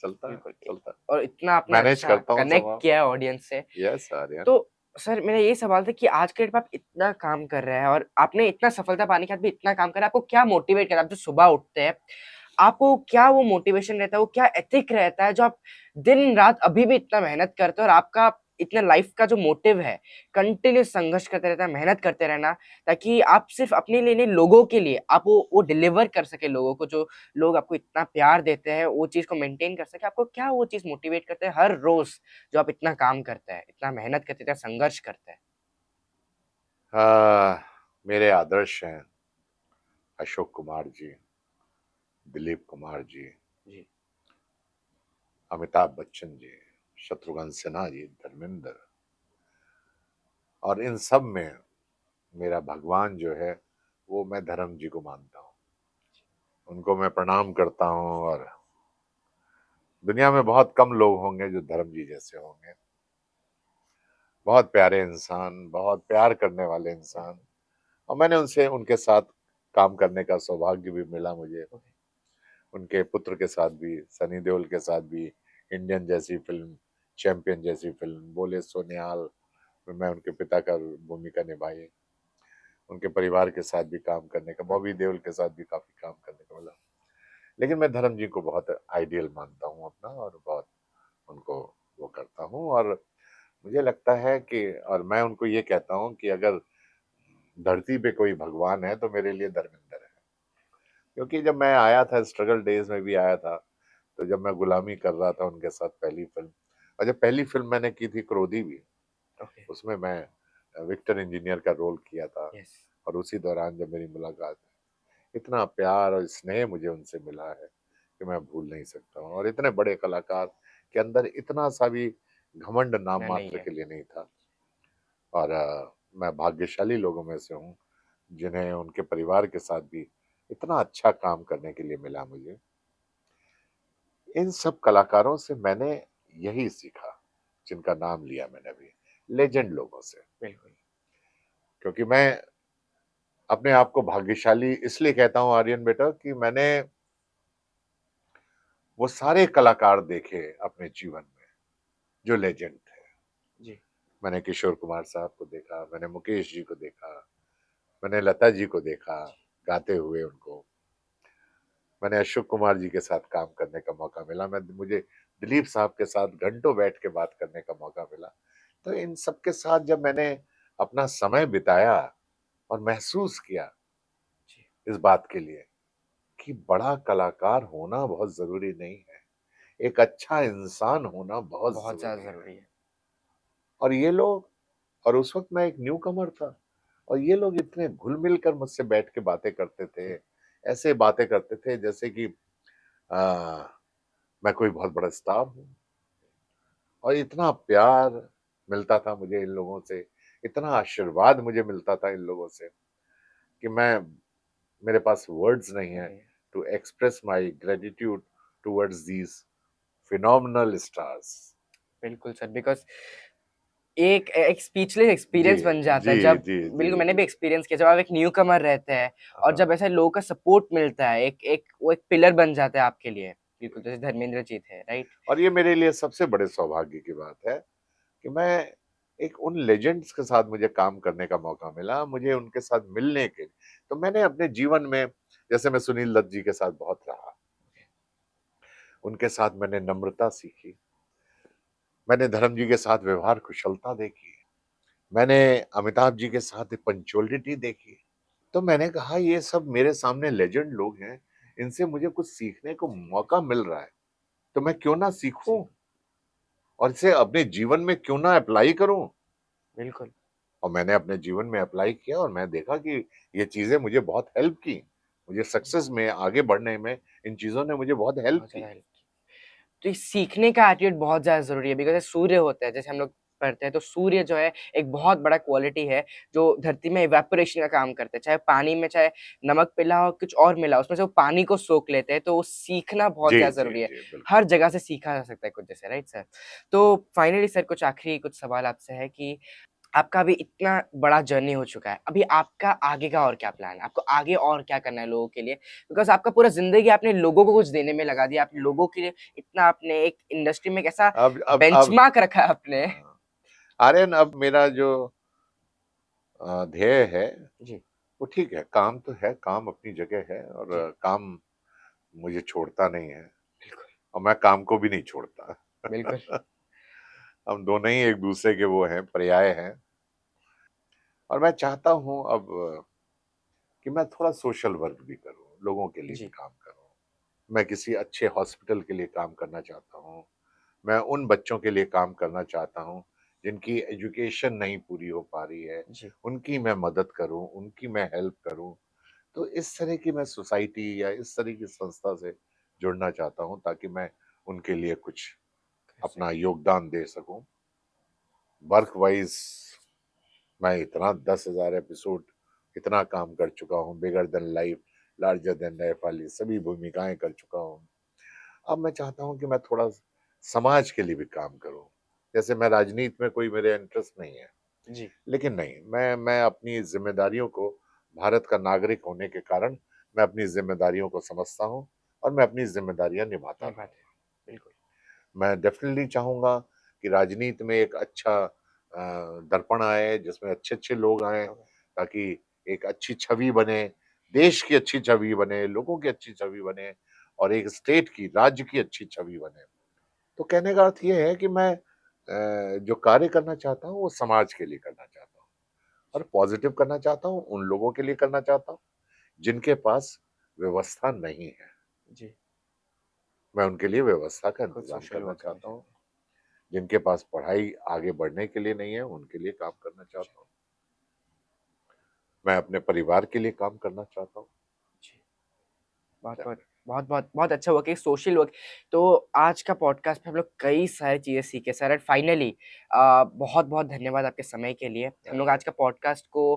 चलता है बिल्कुल चलता है। और इतना आपने मैनेज अच्छा करता हूँ कनेक्ट सब। किया है ऑडियंस से यस आर्यन। तो सर मेरा ये सवाल था कि आज के डेट में आप इतना काम कर रहे हैं और आपने इतना सफलता पाने के बाद भी इतना काम करा, आपको क्या मोटिवेट करा? आप जो सुबह उठते हैं, आपको क्या वो मोटिवेशन रहता है, वो क्या एथिक रहता है जो आप दिन-रात अभी भी इतना मेहनत करते हो और आपका इतना लाइफ का जो मोटिव है, कंटिन्यूअस संघर्ष करते रहना, मेहनत करते रहना, ताकि आप सिर्फ अपने लिए नहीं, लोगों के लिए आप वो डिलीवर कर सकें लोगों को, जो लोग आपको इतना प्यार देते हैं, वो चीज़ को मेंटेन कर सकें। आपको क्या वो चीज़ मोटिवेट करता है हर रोज़ जो आप इतना काम करते हैं, इतना मेहनत करते हैं, इतना संघर्ष करते हैं? मेरे आदर्श हैं अशोक कुमार जी, दिलीप कुमार जी, जी, अमिताभ बच्चन जी, शत्रुघ्न सिन्हा जी, धर्मेंद्र। और इन सब में मेरा भगवान जो है वो मैं धर्म जी को मानता हूँ। उनको मैं प्रणाम करता हूँ और दुनिया में बहुत कम लोग होंगे जो धर्म जी जैसे होंगे। बहुत प्यारे इंसान, बहुत प्यार करने वाले इंसान। और मैंने उनसे उनके साथ काम करने का सौभाग्य भी मिला मुझे। ओके, उनके पुत्र के साथ भी, सनी देओल के साथ भी, इंडियन जैसी फिल्म, चैंपियन जैसी फिल्म, बोले सोनिहाल में मैं उनके पिता का भूमिका निभाई। उनके परिवार के साथ भी काम करने का, बॉबी ओके, देओल के साथ भी काफी काम करने का मिला। लेकिन मैं धर्म जी को बहुत आइडियल मानता हूँ अपना और बहुत उनको वो करता हूँ। और मुझे लगता है कि और मैं उनको ये कहता हूँ कि अगर धरती पे कोई भगवान है तो मेरे लिए धर्मेंद्र है। क्योंकि जब मैं आया था स्ट्रगल डेज में भी आया था, तो जब मैं गुलामी कर रहा था उनके साथ पहली फिल्म, और जब पहली फिल्म मैंने की थी क्रोधी भी, ओके, उसमें मैं विक्टर इंजीनियर का रोल किया था। यस, और उसी दौरान जब मेरी मुलाकात, इतना प्यार और स्नेह मुझे उनसे मिला है कि मैं भूल नहीं सकता हूँ। और इतने बड़े कलाकार, के अंदर इतना सा भी घमंड नाम नहीं मात्र है। के लिए नहीं था। और मैं भाग्यशाली लोगों में से हूँ जिन्हें उनके परिवार के साथ भी इतना अच्छा काम करने के लिए मिला मुझे। इन सब कलाकारों से मैंने यही सीखा, जिनका नाम लिया मैंने अभी, लेजेंड लोगों से। बिल्कुल। क्योंकि मैं अपने आप को भाग्यशाली इसलिए कहता हूँ आर्यन बेटा कि मैंने वो सारे कलाकार देखे अपने जीवन में जो लेजेंड थे। जी। मैंने किशोर कुमार साहब को देखा, मैंने मुकेश जी को देखा, मैंने लता जी को देखा गाते हुए उनको, मैंने अशोक कुमार जी के साथ काम करने का मौका मिला, मुझे दिलीप साहब के साथ घंटों बैठ के बात करने का मौका मिला। तो इन सबके साथ जब मैंने अपना समय बिताया और महसूस किया जी। इस बात के लिए कि बड़ा कलाकार होना बहुत जरूरी नहीं है, एक अच्छा इंसान होना बहुत बहुत ज़्यादा जरूरी है। ज़रूरी है। और ये लोग, और उस वक्त मैं एक न्यू कमर था, और ये लोग इतने घुल मिल कर मुझसे बैठ के बातें करते थे, जी। ऐसे बातें करते थे जैसे कि आ, मैं कोई बहुत बड़ा स्टार हूँ। और इतना प्यार मिलता था मुझे इन लोगों से, इतना आशीर्वाद मुझे मिलता था इन लोगों से कि मैं, मेरे पास वर्ड्स नहीं है नहीं, to express my gratitude towards these phenomenal stars. बिल्कुल सर, बिकॉज़ एक एक स्पीचलेस जी एक्सपीरियंस बन जाता जी है जब, जी जी बिल्कुल मैंने जी। भी एक्सपीरियंस किया, जब आप एक न्यूकमर रहते हैं और हाँ, जब ऐसे लोगों का सपोर्ट मिलता है, एक एक वो एक पिलर बन जाता है आपके लिए, बिल्कुल जैसे धर्मेंद्र जी थे, राइट? और ये मेरे लिए सबसे बड़े सौभाग्य की बात है कि मैं एक उन लेजेंड्स के साथ मुझे काम करने का मौका मिला, मुझे उनके साथ मिलने के। तो मैंने अपने जीवन में, जैसे मैं सुनील दत्त जी के साथ बहुत रहा, उनके साथ मैंने नम्रता सीखी, मैंने धर्म जी के साथ व्यवहार कुशलता देखी, मैंने अमिताभ जी के साथ पंचुअलिटी देखी। तो मैंने कहा ये सब मेरे सामने लेजेंड लोग हैं, इनसे मुझे कुछ सीखने को मौका मिल रहा है, तो मैं क्यों ना सीखूं जी, और इसे अपने जीवन में क्यों ना अप्लाई करूं। बिल्कुल, और मैंने अपने जीवन में अप्लाई किया और मैं देखा कि ये चीजें मुझे बहुत हेल्प की, मुझे सक्सेस में आगे बढ़ने में इन चीजों ने मुझे बहुत हेल्प बहुत ज़्यादा की। हेल्प की। तो ये सीखने का एटीट्यूड बहुत ज़्यादा ज़रूरी है, बिकॉज़ सूर्य होता है, जैसे हम लोग पढ़ते हैं, तो सूर्य जो है एक बहुत बड़ा क्वालिटी है, जो धरती में इवेपोरेशन का काम करता है। चाहे पानी में चाहे नमक मिला हो, कुछ और मिला हो, उसमें से वो पानी को सोख लेते हैं, तो वो सीखना बहुत जी ज़्यादा जी ज़रूरी है। जी बिल्कुल। हर जगह से सीखा जा सकता है कुछ जैसे, राइट सर? तो फाइनली सर कुछ आखिरी कुछ सवाल आपसे है कि आपका अभी इतना बड़ा जर्नी हो चुका है, अभी आपका आगे का और क्या प्लान है? आपको आगे और क्या करना है लोगों के लिए? बिकॉज़ आपका पूरा ज़िंदगी आपने लोगों को कुछ देने में लगा दिया, आपने लोगों के लिए इतना, आपने एक इंडस्ट्री में एक ऐसा अब बेंचमार्क रखा है आपने। हाँ, आर्यन, अब मेरा जो ध्येय है जी, वो ठीक है, काम तो है, काम अपनी जगह है, और जी, काम मुझे छोड़ता नहीं है, बिल्कुल, और मैं काम को भी नहीं छोड़ता। बिल्कुल, हम दोनों ही एक दूसरे के वो हैं, पर्याय हैं। और मैं चाहता हूँ अब कि मैं थोड़ा सोशल वर्क भी करूँ, लोगों के लिए भी जी, काम करूँ। मैं किसी अच्छे हॉस्पिटल के लिए काम करना चाहता हूँ। मैं उन बच्चों के लिए काम करना चाहता हूँ जिनकी एजुकेशन नहीं पूरी हो पा रही है, जी, उनकी मैं मदद करूँ, उनकी मैं हेल्प करूँ। तो इस तरह की मैं सोसाइटी या इस तरह की संस्था से जुड़ना चाहता हूँ ताकि मैं उनके लिए कुछ कर अपना सकें। योगदान दे सकूँ। वर्क वाइज मैं इतना 10,000 एपिसोड, इतना काम कर चुका हूँ, bigger than life, larger than life वाली सभी भूमिकाएं कर चुका हूँ। अब मैं चाहता हूँ कि मैं थोड़ा समाज के लिए भी काम करूँ। जैसे मैं राजनीति में कोई मेरे इंटरेस्ट नहीं है, जी, लेकिन नहीं, मैं अपनी जिम्मेदारियों को, भारत का नागरिक होने के कारण मैं अपनी जिम्मेदारियों को समझता हूँ और मैं अपनी जिम्मेदारियां निभाता नहीं बात है, रहूँगा। बिल्कुल, मैं डेफिनेटली चाहूंगा कि राजनीति में एक अच्छा दर्पण आए, जिसमें अच्छे अच्छे लोग आए, ओके, ताकि एक अच्छी छवि बने, देश की अच्छी छवि बने, लोगों की अच्छी छवि बने, और एक स्टेट की, राज्य की अच्छी छवि बने। तो कहने का अर्थ ये है कि मैं जो कार्य करना चाहता हूँ वो समाज के लिए करना चाहता हूँ, और जी, पॉजिटिव करना चाहता हूँ, उन लोगों के लिए करना चाहता हूँ जिनके पास व्यवस्था नहीं है। जी, मैं उनके लिए व्यवस्था का खुद इंतजाम सोशल करना वर्क करना चाहता हूँ। चाहते हैं। जिनके पास पढ़ाई आगे बढ़ने के लिए नहीं है, उनके लिए काम करना जी, चाहता हूँ। मैं अपने परिवार के लिए काम करना चाहता हूँ। जी, बहुत-बहुत डेफिनेटली। बहुत अच्छा हुआ कि सोशल वर्क। तो आज का पॉडकास्ट में हम लोग कई सारी चीज़ें सीखे सर, एंड फाइनली बहुत-बहुत धन्यवाद आपके समय के लिए। हम लोग आज का पॉडकास्ट को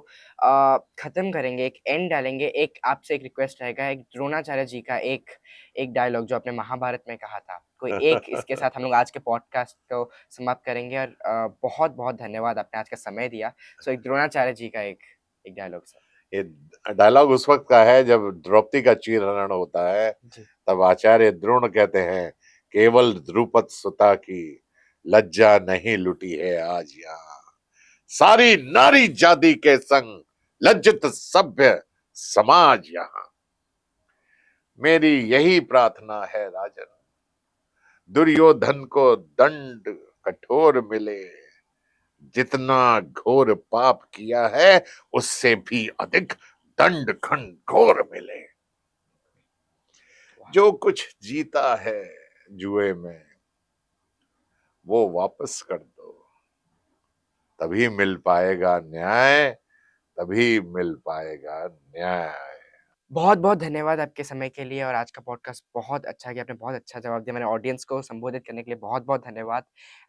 ख़त्म करेंगे, एक एंड डालेंगे। एक आपसे एक रिक्वेस्ट रहेगा, एक द्रोणाचार्य जी का एक एक डायलॉग जो आपने महाभारत में कहा था, कोई एक इसके साथ हम लोग आज के पॉडकास्ट को समाप्त करेंगे। और बहुत-बहुत धन्यवाद आपने आज का समय दिया। सो एक द्रोणाचार्य जी का एक एक डायलॉग सर। ये डायलॉग उस वक्त का है जब द्रौपदी का चीरहरण होता है, जी। तब आचार्य द्रोण कहते हैं, केवल द्रुपद सुता की लज्जा नहीं लुटी है आज यहाँ, सारी नारी जाति के संग लज्जित सभ्य समाज यहाँ। मेरी यही प्रार्थना है राजन, दुर्योधन को दंड कठोर मिले, जितना घोर पाप किया है उससे भी अधिक दंड घोर मिले। जो कुछ जीता है जुए में वो वापस कर दो, तभी मिल पाएगा न्याय, तभी मिल पाएगा न्याय। बहुत-बहुत धन्यवाद आपके समय के लिए। और आज का पॉडकास्ट बहुत अच्छा गया, आपने बहुत अच्छा जवाब दिया। मेरे ऑडियंस को संबोधित करने के लिए बहुत-बहुत धन्यवाद।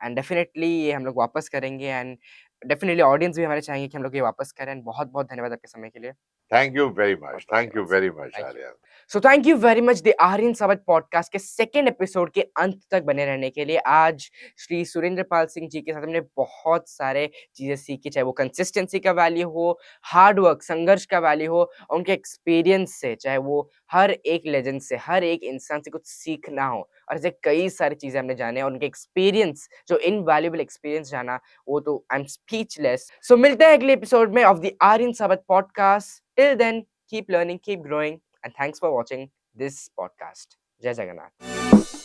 एंड डेफिनिटली ये हम लोग वापस करेंगे, एंड डेफिनिटली ऑडियंस भी हमारे चाहेंगे कि हम लोग ये वापस करें। एंड बहुत-बहुत धन्यवाद आपके समय के लिए। थैंक यू वेरी मच, बहुत-बहुत थैंक यू धन्यवाद sir. Very much thank you. Aryan. So thank you very much the Aryan Sawat podcast के सेकंड एपिसोड के अंत तक बने रहने के लिए। आज श्री सुरेंद्र पाल सिंह जी के साथ हमने बहुत सारे चीज़ें सीखी, चाहे वो कंसिस्टेंसी का वैल्यू हो, हार्ड वर्क, संघर्ष का वैल्यू हो, उनके एक्सपीरियंस से, चाहे वो हर एक लेजेंड से, हर एक इंसान से कुछ सीखना हो। और ऐसे कई सारी चीज़ें हमने जाने, और उनके एक्सपीरियंस, जो इनवैल्यूएबल एक्सपीरियंस जाना, वो तो आई एम स्पीचलेस। सो मिलते हैं अगले एपिसोड में of the Aryan Sawat podcast. Till then, keep learning, keep growing, and thanks for watching this podcast. Jai Jagannath.